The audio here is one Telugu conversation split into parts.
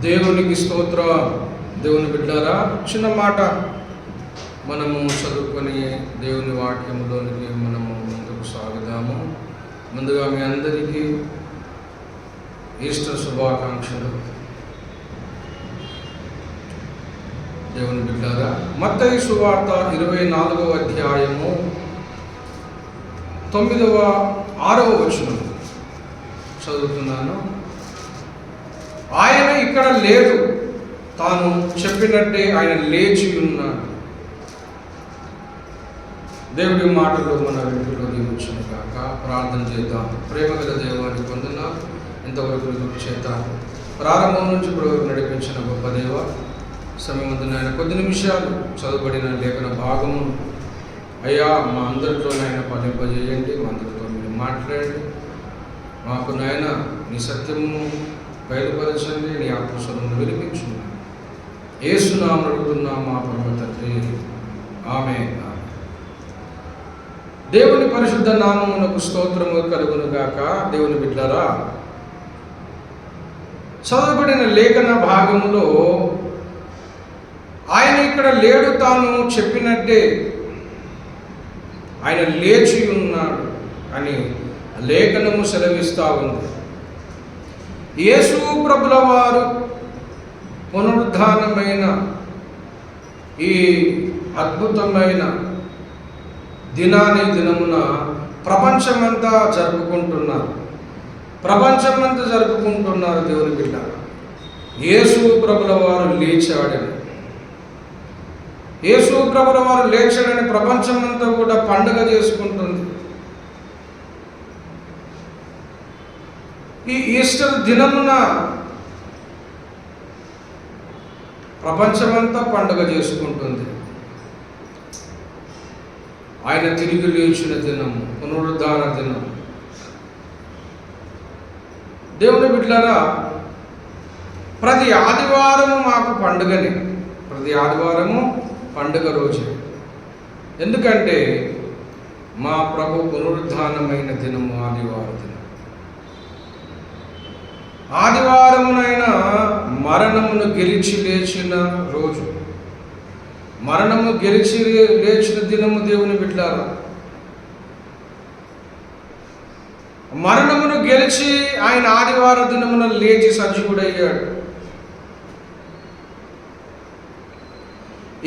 దేవునికి స్తోత్ర. దేవుని బిడ్డారా, చిన్న మాట మనము చదువుకొని దేవుని వాక్యంలోనికి మనము ముందుకు సాగుదాము. ముందుగా మీ అందరికీ ఈస్టర్ శుభాకాంక్షలు. దేవుని బిడ్డారా, మత్తయి సువార్త 24వ అధ్యాయము 6వ వచనం చదువుతున్నాను. ఆయన ఇక్కడ లేడు, తాను చెప్పినట్టే ఆయన లేచి ఉన్నాడు. దేవుడి మాటలు మన వెంటలో దీవించును కాక. ప్రార్థన చేద్దాం. ప్రేమగల దేవాన్ని పొందిన ఇంతవరకు చేత ప్రారంభం నుంచి ఇప్పుడు నడిపించిన గొప్ప దేవ, సమయవంతున ఆయన కొద్ది నిమిషాలు చదువుబడిన లేఖన భాగము అయ్యా మా అందరితో నాయన ఫలింపజేయండి. మా అందరితో మీరు మాట్లాడండి. మాకు నాయన నీ సత్యము బయలుపరచండి, నీ ఆత్మస్వరమును వినిపించున్నాను. యేసునామమున అడుగుతున్నా మా పరమ తండ్రి, ఆమేన్. దేవుని పరిశుద్ధ నామమునకు స్తోత్రము కలుగును గాక. దేవుని బిడ్డలారా, చదవబడిన లేఖన భాగములో ఆయన ఇక్కడ లేడు, తాను చెప్పినట్టే ఆయన లేచి ఉన్నాడు అని లేఖనము సెలవిస్తూ ఉంది. యేసు ప్రభుల వారు పునరుద్ధానమైన ఈ అద్భుతమైన దినమున ప్రపంచమంతా జరుపుకుంటున్నారు. దేవుని బిడ్డ, యేసు ప్రభుల వారు లేచాడని, యేసు ప్రభుల వారు లేచాడని ప్రపంచమంతా కూడా పండుగ చేసుకుంటుంది. ఈ ఈస్టర్ దినమున ప్రపంచమంతా పండుగ చేసుకుంటుంది. ఆయన తిరిగి లేచిన దినము, పునరుద్ధాన దినం. దేవుని బిడ్డలారా, ప్రతి ఆదివారము మాకు పండుగనే. ప్రతి ఆదివారము పండుగ రోజే. ఎందుకంటే మా ప్రభు పునరుద్ధానమైన దినము ఆదివారం దినం. ఆదివారమునైనా మరణమును గెలిచి లేచిన రోజు, మరణము గెలిచి లేచిన దినము. దేవుని బిడ్డలారా, మరణమును గెలిచి ఆయన ఆదివార దినమున లేచి సజీవుడయ్యాడు.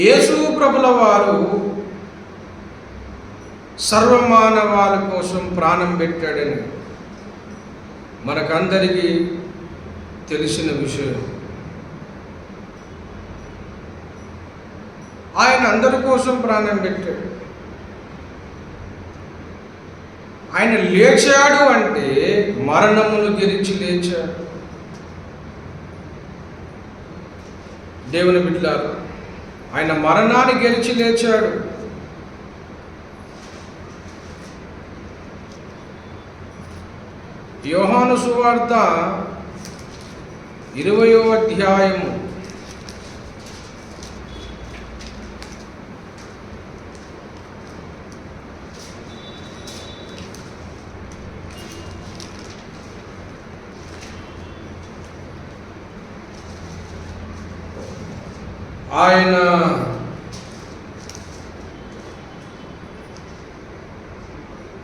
యేసు ప్రభుల వారు సర్వమానవాళి కోసం ప్రాణం పెట్టాడని మనకందరికీ తెలిసిన విషయం. ఆయన అందరి కోసం ప్రాణం పెట్టాడు. ఆయన లేచాడు అంటే మరణమును గెలిచి లేచాడు. దేవుని బిడ్డలారా, ఆయన మరణాన్ని గెలిచి లేచాడు. యోహాను సువార్త 20వ అధ్యాయము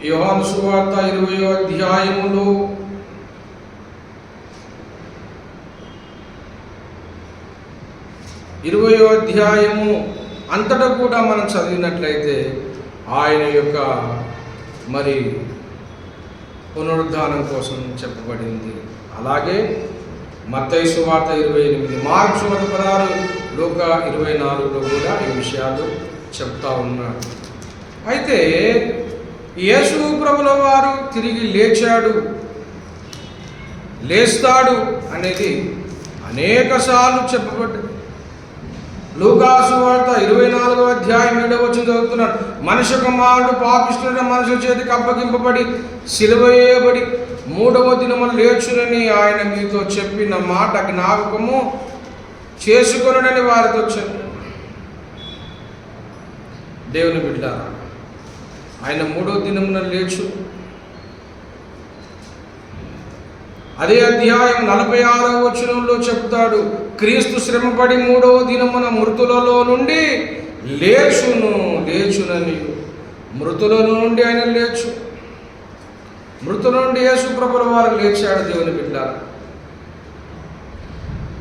20వ అధ్యాయములో 20వ అధ్యాయము అంతటా కూడా మనం చదివినట్లయితే ఆయన యొక్క మరి పునరుద్ధానం కోసం చెప్పబడింది. అలాగే మత్తయి సువార్త 28, మార్కు సువార్త 16, లూకా 24లో కూడా ఈ విషయాలు చెప్తా ఉన్నాడు. అయితే యేసు ప్రభుల వారు తిరిగి లేస్తాడు అనేది అనేకసార్లు చెప్పబడ్డది. లూకా సువార్త 24వ అధ్యాయం 7వ వచనం చదువుతున్నాడు. మనుష్య కుమారుడు పాపిష్ఠుడైన మనుషుల చేతికి అప్పగింపబడి సిలువ వేయబడి 3వ దినమున లేచునని ఆయన మీతో చెప్పిన మాట జ్ఞాపకము చేసుకొనుడని వారితో చెప్పాడు. దేవుని బిడ్డలారా, ఆయన 3వ దినమున లేచు అదే అధ్యాయం 46వ వచనంలో చెప్తాడు, క్రీస్తు శ్రమపడి 3వ దినమున మృతులలో నుండి లేచునని. మృతులలో నుండి ఆయన మృతుల నుండి యేసు ప్రభుల వారు లేచాడు. దేవుని బిడ్డ,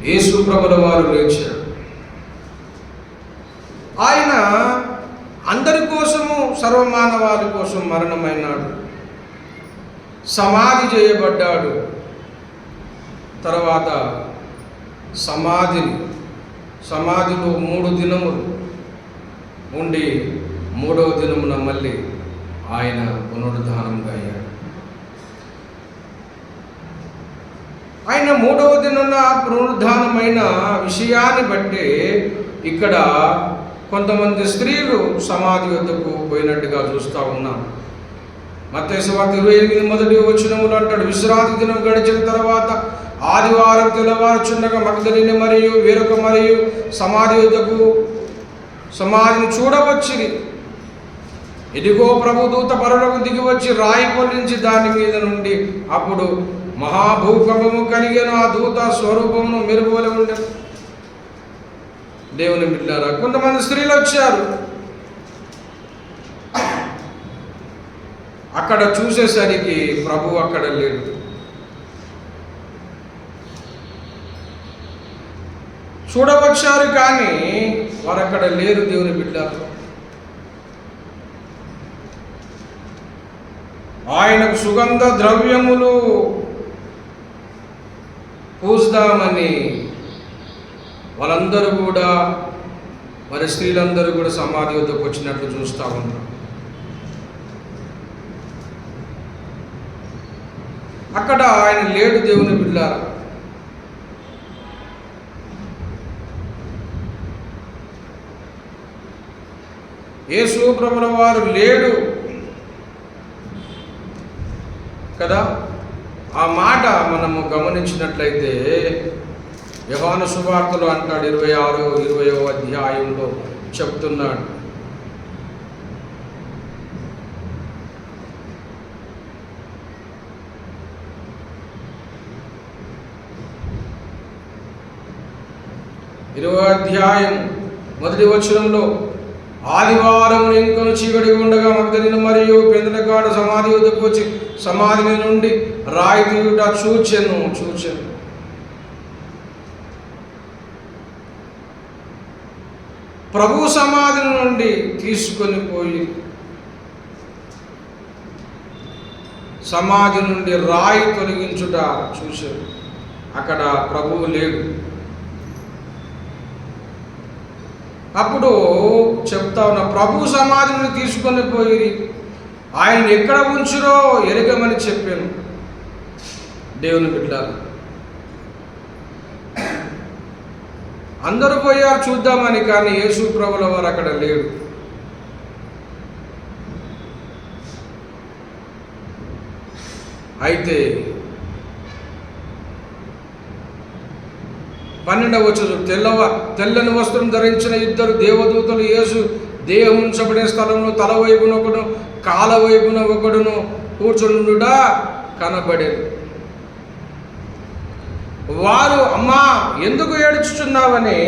యేసు ప్రభుల వారు లేచాడు. ఆయన అందరి కోసము, సర్వమానవాళి కోసం మరణమైనాడు, సమాధి చేయబడ్డాడు. తర్వాత సమాధిలో 3 దినములు ఉండి 3వ దినమున మళ్ళీ ఆయన పునరుద్ధానంగా అయ్యాడు. ఆయన 3వ దినాన పునరుద్ధానమైన విషయాన్ని బట్టి ఇక్కడ కొంతమంది స్త్రీలు సమాధి వద్దకు పోయినట్టుగా చూస్తూ ఉన్నాం. మత్తయి సువార్త 28 మొదటి వచనములు అంటాడు, విశ్రాంతి దినం గడిచిన తర్వాత ఆదివారం తెల్లవారుచుండగా మగ్దలిని మరియు వేరొక మరియు సమాధి వద్దకు సమాధిని చూడవచ్చిరి. ఇదిగో ప్రభుదూత పరలోకం దిగి వచ్చి రాయి పొల్లించి దాని మీద నుండి అప్పుడు మహాభూకంపము కలిగిన ఆ దూత స్వరూపమును మెరుపువలె ఉండెను. దేవుని బిడ్డలారా, కొంతమంది స్త్రీలు వచ్చారు. అక్కడ చూసేసరికి ప్రభు అక్కడ లేడు. చూడవచ్చారు కానీ వారు అక్కడ లేరు. దేవుని బిడ్డలారా, ఆయనకు సుగంధ ద్రవ్యములు పూస్తామని వాళ్ళందరూ కూడా, మరి స్త్రీలందరూ కూడా సమాధి వద్దకు వచ్చినట్లు చూస్తూ ఉన్నారు. అక్కడ ఆయన లేడు. దేవుని బిడ్డలారా, యేసు ప్రభుల వారు లేడు కదా. ఆ మాట మనము గమనించినట్లయితే యోహాను సువార్తలో అంటాడు, 26-20వ అధ్యాయంలో చెప్తున్నాడు, అధ్యాయం 1వ వచనంలో, ఆదివారం ఇంకొను చీకటి ఉండగా మగ్దలిని మరియు పెందలకాడ సమాధి వద్దకు వచ్చి సమాధి మీద నుండి రాయి తీయుట చూచెను. ప్రభు సమాధి నుండి తీసుకొని పోయి సమాధి నుండి రాయి తొలగించుట చూశారు. అక్కడ ప్రభువు లేడు. అప్పుడు చెప్తా ఉన్న, ప్రభు సమాధిని తీసుకొని పోయి ఆయన ఎక్కడ ఉంచురో ఎరగమని చెప్పాను. దేవుని బిడ్డలారా, అందరూ పోయారు చూద్దామని, కానీ యేసు ప్రభుల వారు అక్కడ లేడు. అయితే 12వ వచనం, తెల్లని వస్త్రం ధరించిన 2 దేవదూతలు యేసు దేహం ఉంచబడిన స్థలంలో తల వైపున ఒకడు, కాల వైపున ఒకడును కూర్చుండుట కనబడేది. వారు, అమ్మా ఎందుకు ఏడుచుచున్నావని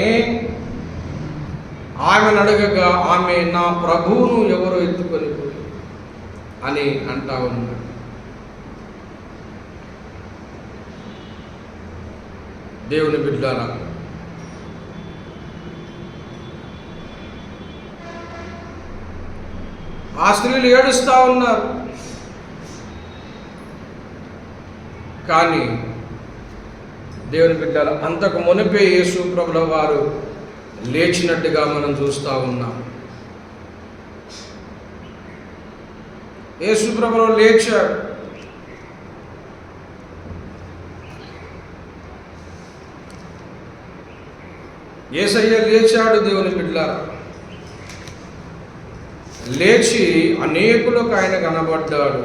ఆమెను అడగగా, ఆమె నా ప్రభువును ఎవరో ఎత్తుకొని పోయి అని అంటా ఉన్నాడు. దేవుని బిడ్డలారా, ఆ స్త్రీలు ఏడుస్తూ ఉన్నారు. కానీ దేవుని బిడ్డలారా, అంతకు మునిపే యేసు ప్రభుల వారు లేచినట్టుగా మనం చూస్తూ ఉన్నాం. యేసు ప్రభువు లేచాడు. యేసయ్య లేచాడు. దేవుని బిడ్డలారా, లేచి అనేకులకు ఆయన కనబడ్డాడు.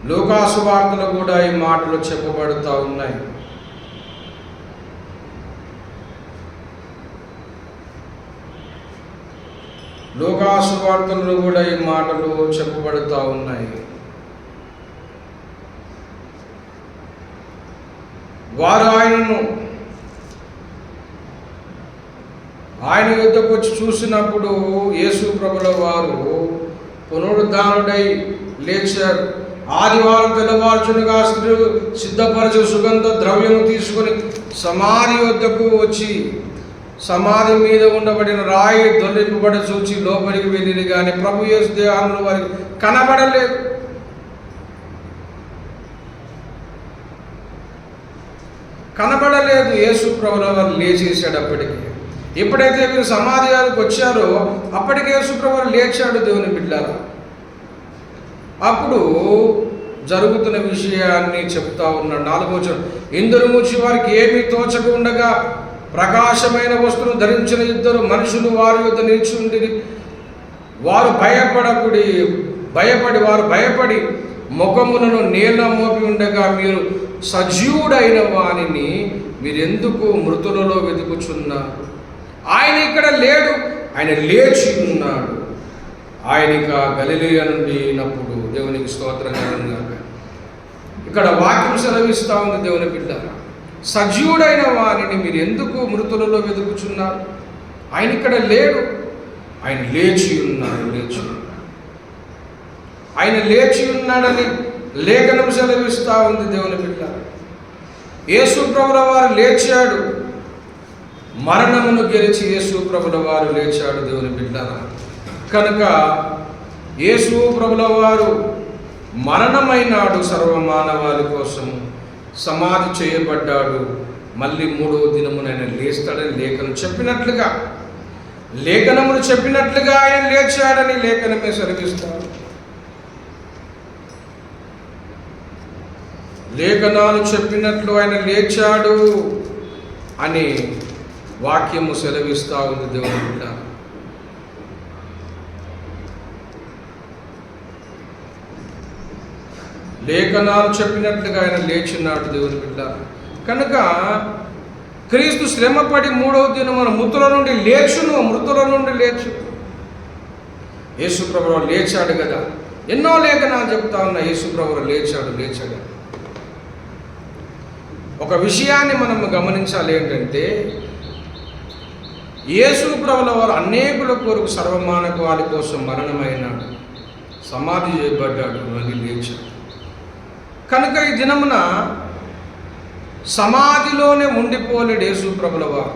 లూకా సువార్తలో కూడా ఈ మాటలు చెప్పబడుతూ ఉన్నాయి. లూకా సువార్తలలో కూడా ఈ మాటలు చెప్పబడుతూ ఉన్నాయి. వారు ఆయన యుద్ధకు వచ్చి చూసినప్పుడు యేసు ప్రభుల వారు పునరుద్ధానుడై లేచారు. ఆదివారం తెల్లవారుచునగా స్త్రీలు సిద్ధపరచు సుగంధ ద్రవ్యము తీసుకొని సమాధి వద్దకు వచ్చి సమాధి మీద ఉండబడిన రాయి దొల్లింపబడ చూచి లోపలికి వెళ్ళింది, కానీ ప్రభు యేసు దేహంలో వారికి కనబడలేదు. యేసు ప్రభుల వారు లేచేసాడు. అప్పటికి ఎప్పుడైతే వీరు సమాధి గారికి వచ్చారో అప్పటికే యేసు ప్రభువు లేచాడు. దేవుని బిడ్డలారా, అప్పుడు జరుగుతున్న విషయాన్ని చెప్తా ఉన్నాడు. 4వ వచనం, ఇందురు మూచి వారికి ఏమీ తోచక ఉండగా ప్రకాశమైన వస్తువును ధరించిన ఇద్దరు మనుషులు వారి యొద్ద నిలిచి ఉండిరి. వారు భయపడి ముఖములను నేల మోపి ఉండగా, మీరు సజీవుడైన వానిని మీరెందుకు మృతులలో వెతుకుచున్నారు? ఆయన ఇక్కడ లేడు, ఆయన లేచి ఉన్నాడు. ఆయన ఇక గలిలయ నుండి అయినప్పుడు దేవునికి స్తోత్రం కలుగుగాక. ఇక్కడ వాక్యం సెలవిస్తూ ఉంది. దేవుని బిడ్డ, సజీవుడైన వారిని మీరు ఎందుకు మృతులలో వెతుకుచున్నారు? ఆయన ఇక్కడ లేడు, ఆయన లేచి ఉన్నాడు. ఆయన లేచి ఉన్నాడని లేఖనం సెలవిస్తూ ఉంది. దేవుని బిడ్డ, యేసు ప్రభుల వారు లేచాడు. మరణమును గెలిచి యేసు ప్రభుల వారు లేచాడు. దేవుని బిడ్డలారా, కనుక యేసు ప్రభుల వారు మరణమైనాడు, సర్వమానవాళి కోసం సమాధి చేయబడ్డాడు. మళ్ళీ 3వ దినమున ఆయన లేస్తాడని లేఖనములు చెప్పినట్లుగా ఆయన లేచాడని లేఖనమే సెలవిస్తాడు. లేఖనాలు చెప్పినట్లు ఆయన లేచాడు అని వాక్యము సెలవిస్తూ ఉంది. దేవుని బిడ్డ, లేఖనాలు చెప్పినట్లుగా ఆయన లేచున్నాడు. దేవుని బిడ్డ, కనుక క్రీస్తు శ్రమపడి 3వ దినమున మృతుల నుండి లేచు. యేసు ప్రభువు లేచాడు కదా. ఎన్నో లేఖనాలు చెప్తా ఉన్నా యేసు ప్రభువు లేచాడు. ఒక విషయాన్ని మనం గమనించాలి, ఏంటంటే యేసు ప్రభుల వారు అనేకుల కొరకు సర్వమానకు వారి కోసం మరణమైనాడు, సమాధి చేయబడ్డాడు, మళ్ళీ లేచాడు. కనుక ఈ దినమున సమాధిలోనే ఉండిపోలేడు యేసు ప్రభుల వారు.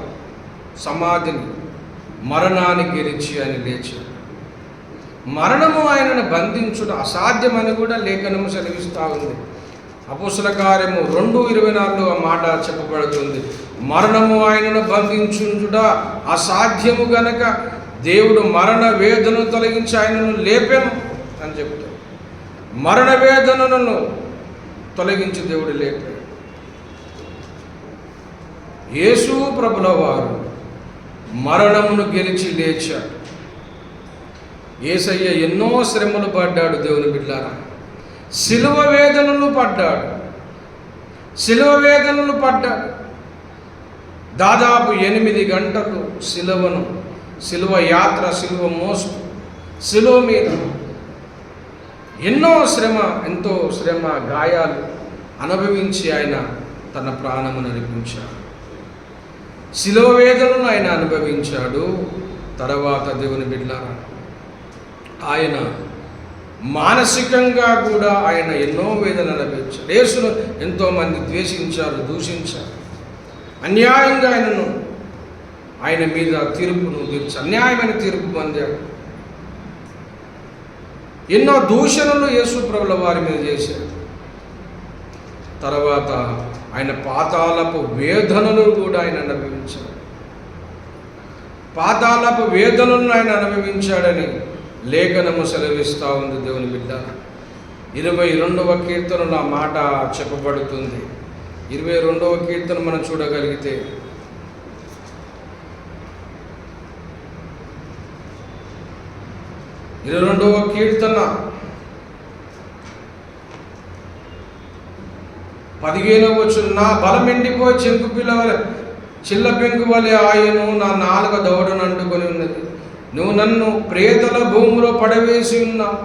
సమాధిని, మరణాన్ని గెలిచి ఆయన లేచాడు. మరణము ఆయనను బంధించుట అసాధ్యమని కూడా లేఖనము సెలవిస్తూ ఉంది. అపోస్తల కార్యము 2:24 ఆ మాట చెప్పబడుతుంది. మరణము ఆయనను బంధించుట అసాధ్యము గనక దేవుడు మరణ వేదనను తొలగించి ఆయనను లేపెను అని చెప్తాడు. మరణ వేదనను తొలగించి దేవుడు లేపాడు. యేసు ప్రభుల వారు మరణమును గెలిచి లేచాడు. యేసయ్య ఎన్నో శ్రమలు పడ్డాడు. దేవుని బిడ్డలారా, శిలువ వేదనలు పడ్డాడు. దాదాపు 8 గంటలు శిలువ యాత్ర, శిలువ మోస్తూ, శిలువ మీద ఎంతో శ్రమ, గాయాలు అనుభవించి ఆయన తన ప్రాణమును అర్పించాడు. శిలువ వేదనను ఆయన అనుభవించాడు. తర్వాత దేవుని బిడ్డలారా, ఆయన మానసికంగా కూడా ఆయన ఎన్నో వేదన అనుభవించాడు. యేసును ఎంతోమంది ద్వేషించారు, దూషించారు. అన్యాయంగా ఆయన మీద అన్యాయమైన తీర్పు పొందాడు. ఎన్నో దూషణలు యేసు ప్రభుల వారి మీద చేశారు. తర్వాత ఆయన పాతాళపు వేదనలు కూడా ఆయన అనుభవించాడు. పాతాళపు వేదనలను ఆయన అనుభవించాడని లేఖనము సెలవిస్తూ ఉంది. దేవుని బిడ్డ, 22వ కీర్తనలో ఆ మాట చెప్పబడుతుంది. 22వ కీర్తన మనం చూడగలిగితే, రెండవ కీర్తన 15వ వచనం, నా బలం ఎండిపోయి చెంకు పిల్ల చిల్ల పెంకు వలె ఆయను, నా నాలుక దవడను అంటుకొని ఉన్నది. నువ్వు నన్ను ప్రేతల భూమిలో పడవేసి ఉన్నావు,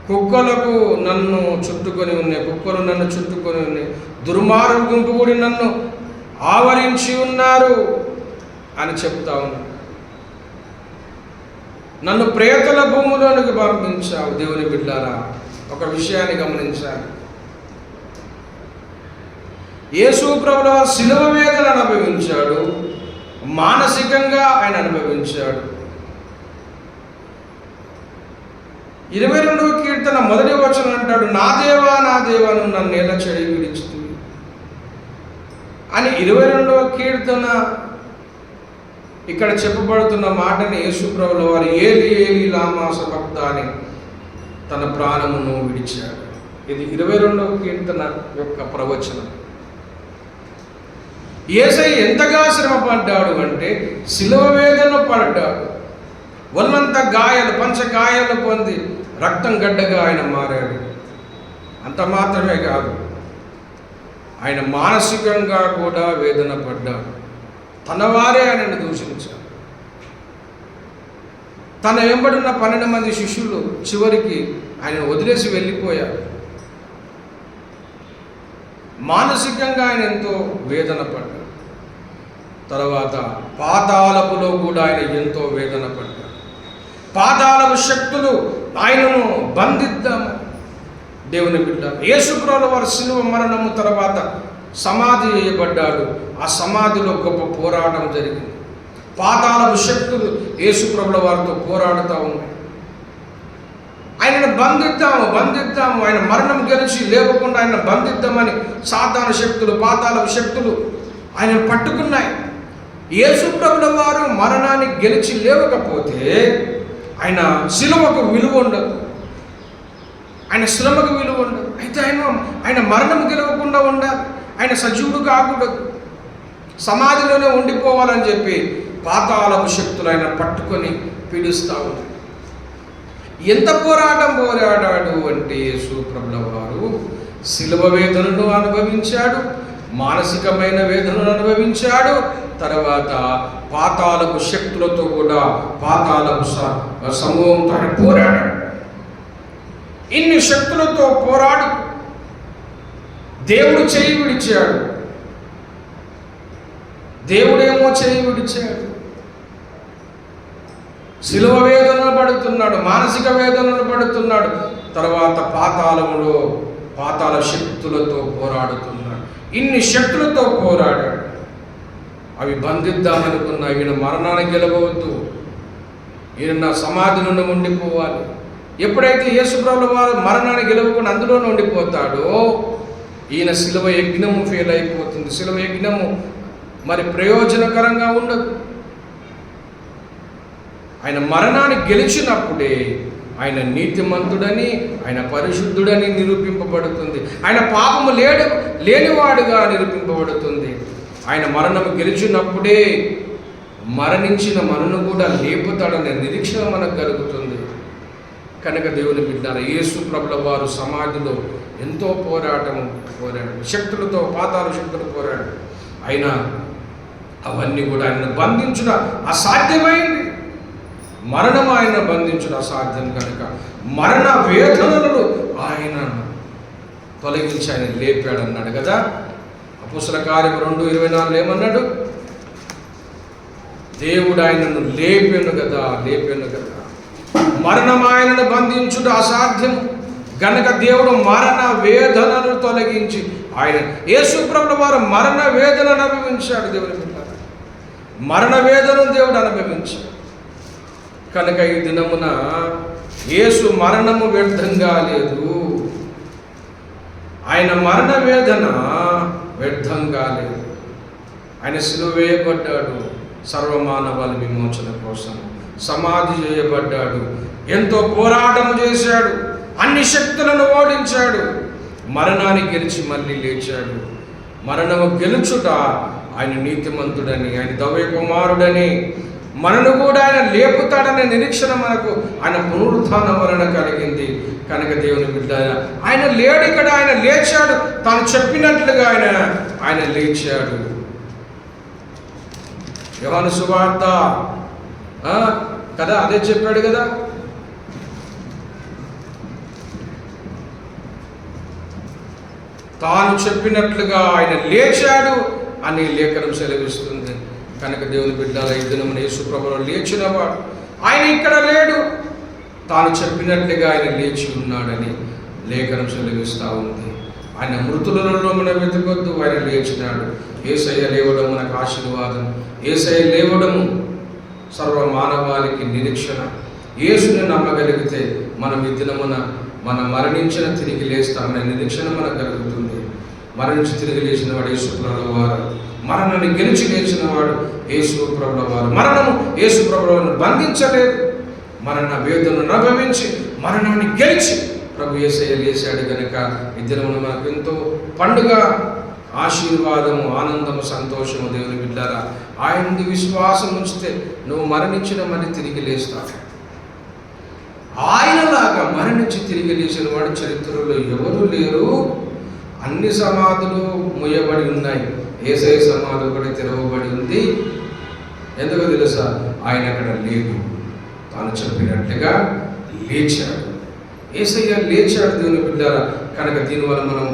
కుక్కలకు నన్ను చుట్టుకొని ఉన్నాయి, కుక్కలు నన్ను చుట్టుకొని ఉన్నాయి, దుర్మార్గ గుంపు కూడా నన్ను ఆవరించి ఉన్నారు అని చెప్తా ఉన్నాడు. నన్ను ప్రేతల భూమిలోనికి పంపించావు. దేవుని బిడ్డారా, ఒక విషయాన్ని గమనించాలి. యేసు ప్రభువు శిలువ వేదన అనుభవించాడు, మానసికంగా ఆయన అనుభవించాడు. 22వ కీర్తన 1వ వచనం అంటాడు, నా దేవా నా దేవా నువ్వు నన్ను ఎలా చెడి విడిచితివి అని. 22వ కీర్తన ఇక్కడ చెప్పబడుతున్న మాటని యేసు ప్రభుల వారు ఏలి ఏలి లామా సబక్తాని తన ప్రాణమును విడిచాడు. ఇది 22వ కీర్తన యొక్క ప్రవచనం. యేసయ్య ఎంతగా శ్రమ పడ్డాడు అంటే శిలువ వేదన పడ్డాడు. ఒళ్ళంతా గాయాలు, పంచగాయాలు పొంది రక్తం గడ్డగా ఆయన మారాడు. అంత మాత్రమే కాదు, ఆయన మానసికంగా కూడా వేదన పడ్డాడు. తన వారే ఆయనను దూషించారు. తన వెంబడిన 12 మంది శిష్యులు చివరికి ఆయన వదిలేసి వెళ్ళిపోయారు. మానసికంగా ఆయన ఎంతో వేదన పడ్డాడు. తర్వాత పాతాళపులో కూడా ఆయన ఎంతో వేదన పడ్డాడు. పాతాళపు శక్తులు ఆయనను బంధిద్దామని. దేవుని బిడ్డ, యేసు ప్రభువు వారి శిలువ మరణము తర్వాత సమాధి చేయబడ్డాడు. ఆ సమాధిలో గొప్ప పోరాటం జరిగింది. పాతాళపు శక్తులు యేసు ప్రభువు వారితో పోరాడుతూ ఉన్నాయి. ఆయనను బంధిద్దాము, ఆయన మరణం గెలిచి లేవకుండా ఆయన బంధిద్దామని సాతాను శక్తులు, పాతాళపు శక్తులు ఆయనను పట్టుకున్నాయి. యేసు ప్రభువు వారు మరణాన్ని గెలిచి లేవకపోతే ఆయన శిలువకు విలువ ఉండదు, ఆయన శ్రమకు విలువ ఉండదు. అయితే ఆయన మరణం గెలవకుండా ఉండాలి, ఆయన సజీవుడు కాకూడదు, సమాధిలోనే ఉండిపోవాలని చెప్పి పాతాళపు శక్తులు ఆయన పట్టుకొని పీడిస్తూ ఉన్నాయి. ఎంత పోరాడాడు అంటే యేసు ప్రభుల వారు శిలువ వేదనను అనుభవించాడు, మానసికమైన వేదనను అనుభవించాడు. తర్వాత పాతాళపు శక్తులతో కూడా పాతాళపు సమూహంతో ఆయన పోరాడాడు. ఇన్ని శక్తులతో పోరాడు దేవుడు చేయి విడిచాడు. దేవుడేమో చేయి విడిచాడు. శిలువ వేదనలు పడుతున్నాడు, మానసిక వేదనలు పడుతున్నాడు. తర్వాత పాతాళ శక్తులతో పోరాడుతున్నాడు. ఇన్ని శక్తులతో పోరాడాడు. అవి బంధిద్దామనుకున్న ఈయన మరణానికి గెలవవద్దు, ఈయన సమాధి నుండి ఉండిపోవాలి. ఎప్పుడైతే యేసు ప్రభువు వారు మరణాన్ని గెలవకుండా అందులోనే ఉండిపోతాడో ఈయన శిలువ యజ్ఞము ఫెయిల్ అయిపోతుంది. శిలువ యజ్ఞము మరి ప్రయోజనకరంగా ఉండదు. ఆయన మరణాన్ని గెలిచినప్పుడే ఆయన నీతిమంతుడని, ఆయన పరిశుద్ధుడని నిరూపింపబడుతుంది. ఆయన పాపము లేనివాడుగా నిరూపింపబడుతుంది. ఆయన మరణము గెలిచినప్పుడే మరణించిన మనను కూడా లేపుతాడనే నిరీక్షణ మనకు కలుగుతుంది. కనుక దేవుని బిడ్డలారా, యేసు ప్రభుల వారు సమాధిలో ఎంతో పోరాడు, శక్తులతో పాతాళ శక్తులు పోరాడు. అయినా అవన్నీ కూడా ఆయన బంధించుట అసాధ్యమైంది. మరణం ఆయన బంధించుట అసాధ్యం కనుక మరణ వేదనలను ఆయన తొలగించి ఆయన లేపాడు అన్నాడు కదా. అపోస్తల కార్యం 2:24 ఏమన్నాడు? దేవుడు ఆయనను లేపెను కదా. మరణం ఆయనను బంధించుట అసాధ్యం గనక దేవుడు మరణ వేదనను తొలగించి ఆయన యేసు ప్రభుల వారు మరణ వేదన అనుభవించాడు. దేవుని బిడ్డలారా, మరణ వేదనను దేవుడు అనుభవించాడు. కనుక ఈ దినమున యేసు మరణము వ్యర్థంగా లేదు, ఆయన మరణ వేదన వ్యర్థంగా లేదు. ఆయన సిలువ వేయబడ్డాడు సర్వమానవాళి విమోచన కోసం, సమాధి చేయబడ్డాడు, ఎంతో పోరాటం చేశాడు, అన్ని శక్తులను ఓడించాడు, మరణాన్ని గెలిచి మళ్ళీ లేచాడు. మరణము గెలుచుట ఆయన నీతిమంతుడని, ఆయన దైవ కుమారుడని, మనను కూడా ఆయన లేపుతాడనే నిరీక్షణ మనకు ఆయన పునరుత్థానం వలన కలిగింది. కనుక దేవుని బిడ్డ, ఆయన లేడు ఇక్కడ, ఆయన లేచాడు. తాను చెప్పినట్లుగా ఆయన లేచాడు. యోహాను సువార్త కదా, అదే చెప్పాడు కదా. తాను చెప్పినట్లుగా ఆయన లేచాడు అని లేఖనం సెలవిస్తుంది. కనుక దేవుని బిడ్డల ఈ దినమున యేసు ప్రభువు లేచినవాడు, ఆయన ఇక్కడ లేడు, తాను చెప్పినట్లుగా ఆయన లేచి ఉన్నాడని లేఖనం సెలవిస్తూ ఉంది. ఆయన మృతులలో మనం వెతకొద్దు, ఆయన లేచినాడు. యేసయ్య లేవడం మనకు ఆశీర్వాదం, యేసయ్య లేవడము సర్వ మానవాళికి నిరీక్షణ. యేసుని నమ్మగలిగితే మనం ఈ దినమున మనం మరణించిన తిరిగి లేస్తామనే నిరీక్షణ మనకు కలుగుతుంది. మరణించి తిరిగి లేచిన వాడు యేసు ప్రభుల వారు, మరణాన్ని గెలిచి లేచిన వాడు యేసు ప్రభుల వారు. మరణము యేసు ప్రభులను బంధించలేదు, మరణ వేదనను అనుభవించి మరణాన్ని గెలిచి ప్రభు యేసయ్య లేచాడు. కనుక ఈ దినమున మనకు ఎంతో పండుగ, ఆశీర్వాదము, ఆనందము, సంతోషము. దేవుని బిడ్డారా, ఆయనది విశ్వాసం ఉంచితే నువ్వు మరణించిన మరి తిరిగి లేస్తావు. ఆయనలాగా మరణించి తిరిగి లేచిన వాడు చరిత్రలో ఎవరు లేరు. అన్ని సమాధులు మూయబడి ఉన్నాయి, యేసయ్య సమాధి కూడా తెరవబడి ఉంది. ఎందుకు తెలుసా? ఆయన అక్కడ లేడు, తాను చెప్పినట్లుగా లేచాడు. యేసయ్య లేచాడు దేవుని బిడ్డారా. కనుక దీనివల్ల మనం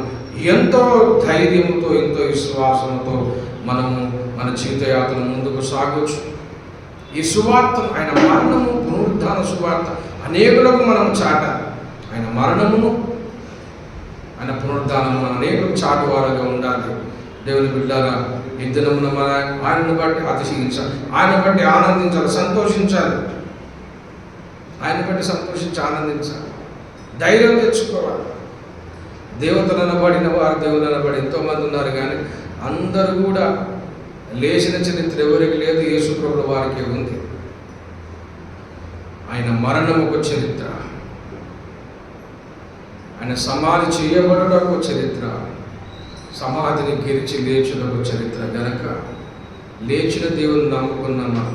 ఎంతో ధైర్యంతో, ఎంతో విశ్వాసంతో మనము మన జీవితయాత్ర ముందుకు సాగవచ్చు. ఈ సువార్త, ఆయన మరణము, పునరుద్ధాన సువార్త అనేకులకు మనం చాటాలి. ఆయన మరణమును, ఆయన పునరుద్ధానము అనేకులకు చాటువారుగా ఉండాలి. దేవుని బిడ్డారా, ఈ దినమున మన ఆయనను బట్టి అతిశయించాలి, ఆయన బట్టి ఆనందించాలి, సంతోషించాలి. ఆయన బట్టి సంతోషించి ఆనందించాలి, ధైర్యం తెచ్చుకోవాలి. దేవతలు అనబడిన వారు, దేవులు అనబడి ఎంతోమంది ఉన్నారు, కానీ అందరూ కూడా లేచిన చరిత్ర ఎవరికి లేదు, యేసు ప్రభుల వారికే ఉంది. ఆయన మరణం ఒక చరిత్ర, ఆయన సమాధి చేయబడడం ఒక చరిత్ర, సమాధిని గెలిచి లేచిన ఒక చరిత్ర. గనక లేచిన దేవుని నమ్ముకున్నామా?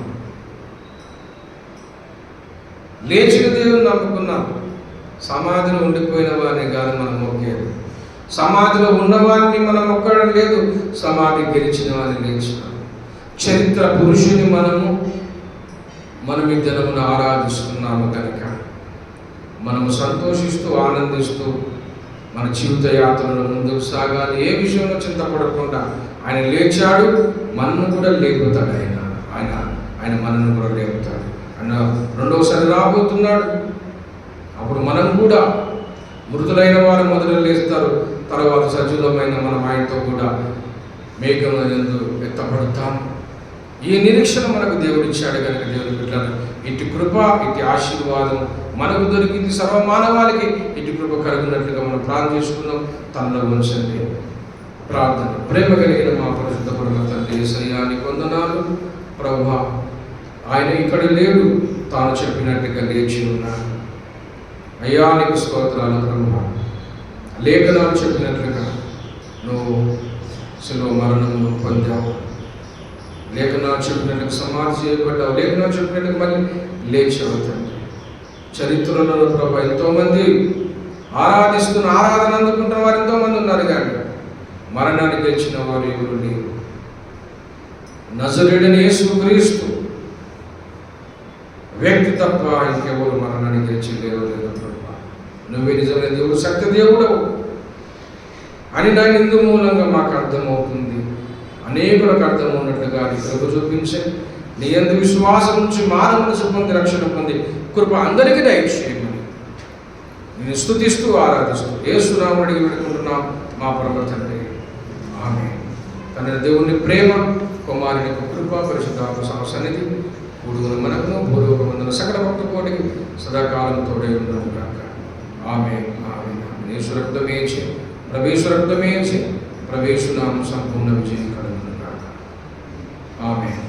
లేచిన దేవుని నమ్ముకున్నాం. సమాధిలో ఉండిపోయిన వారిని కాదు మనం మొక్కేది, సమాధిలో ఉన్నవారిని మనం మొక్కడం లేదు, సమాధి గెలిచిన వారిని లేచిన చరిత్ర పురుషుని మనం ఈ దినమును ఆరాధిస్తున్నాము. కనుక మనము సంతోషిస్తూ, ఆనందిస్తూ మన జీవిత యాత్రలో ముందుకు సాగాలి. ఏ విషయంలో చింతపడకుండా ఆయన లేచాడు, మనను కూడా లేపుతాడు. ఆయన మనను కూడా లేపుతాడు. ఆయన రెండవసారి రాబోతున్నాడు. అప్పుడు మనం కూడా మృతులైన వారు మొదలు లేస్తారు, తర్వాత సజీవమైన మనం ఆయనతో కూడా మేఘములందు ఎత్తబడతాం. ఈ నిరీక్షణ మనకు దేవుడు ఇచ్చాడు. కనుక దేవుని బిడ్డలను ఇటు కృప, ఇటు ఆశీర్వాదం మనకు దొరికింది. సర్వమానవాళికి ఇటు కృప కలిగినట్లుగా మనం ప్రార్థన చేసుకుందాం. తనలో ఉంచండి ప్రార్థన. ప్రేమ కలిగిన మా పరిశుద్ధ పరమ తండ్రి యేసయ్యా, నీకు వందనాలు ప్రభువా. ఆయన ఇక్కడ లేడు, తాను చెప్పినట్టుగా లేచి ఉన్నాడు. అయ్యా నీకు స్తోత్రాలు ప్రభువా. లేఖనాలు చెప్పినట్లుగా నువ్వు శిలువ మరణమును పొందావు, లేఖనాలు చెప్పినట్టుగా సమాధి చేయబడ్డావు, లేఖనాలు చెప్పినట్టుగా మళ్ళీ లేచావు తండ్రి. చరిత్రలో ప్రభు ఎంతోమంది ఆరాధిస్తున్న, ఆరాధన అందుకుంటున్న వారు ఎంతోమంది ఉన్నారు, కానీ మరణాన్ని గెలిచిన వారు ఎవరు లేరు. నజరేయుడైన యేసుక్రీస్తు వ్యక్తి తప్ప ఇంకెవరు మరణాన్ని గెలిచి లేరు. నువ్వే నిజమైన దేవుడు, సత్య దేవుడవు అని నా ఇందు మూలంగా మాకు అర్థమవుతుంది. అనేకులకు అర్థమవునట్లుగా నీ కృప చూపించే, నీ యందు విశ్వాసం నుంచి మానవుని పొంది రక్షణ పొంది కృప అందరికీ దయచేయమని నేను స్తుతిస్తూ ఆరాధిస్తూ యేసు నామమున అడిగి వేడుకుంటున్నాం మా పరమ తండ్రి, ఆమేన్. తండ్రి దేవుని ప్రేమ, కుమారుని కృప, పరిశుద్ధాత్మ సన్నిధి కూడుకున్న మనకును పూర్వకమందున సకల భక్త కోటికి సదాకాలం తోడే ఉన్నాము కాక. ఆమేన్, ఆమేన్. యేసు రక్తమే చే, ప్రవేశ రక్తమే చే, ప్రవేశ నామ సంపూర్ణ విజయం కలుగును కాక. ఆమేన్.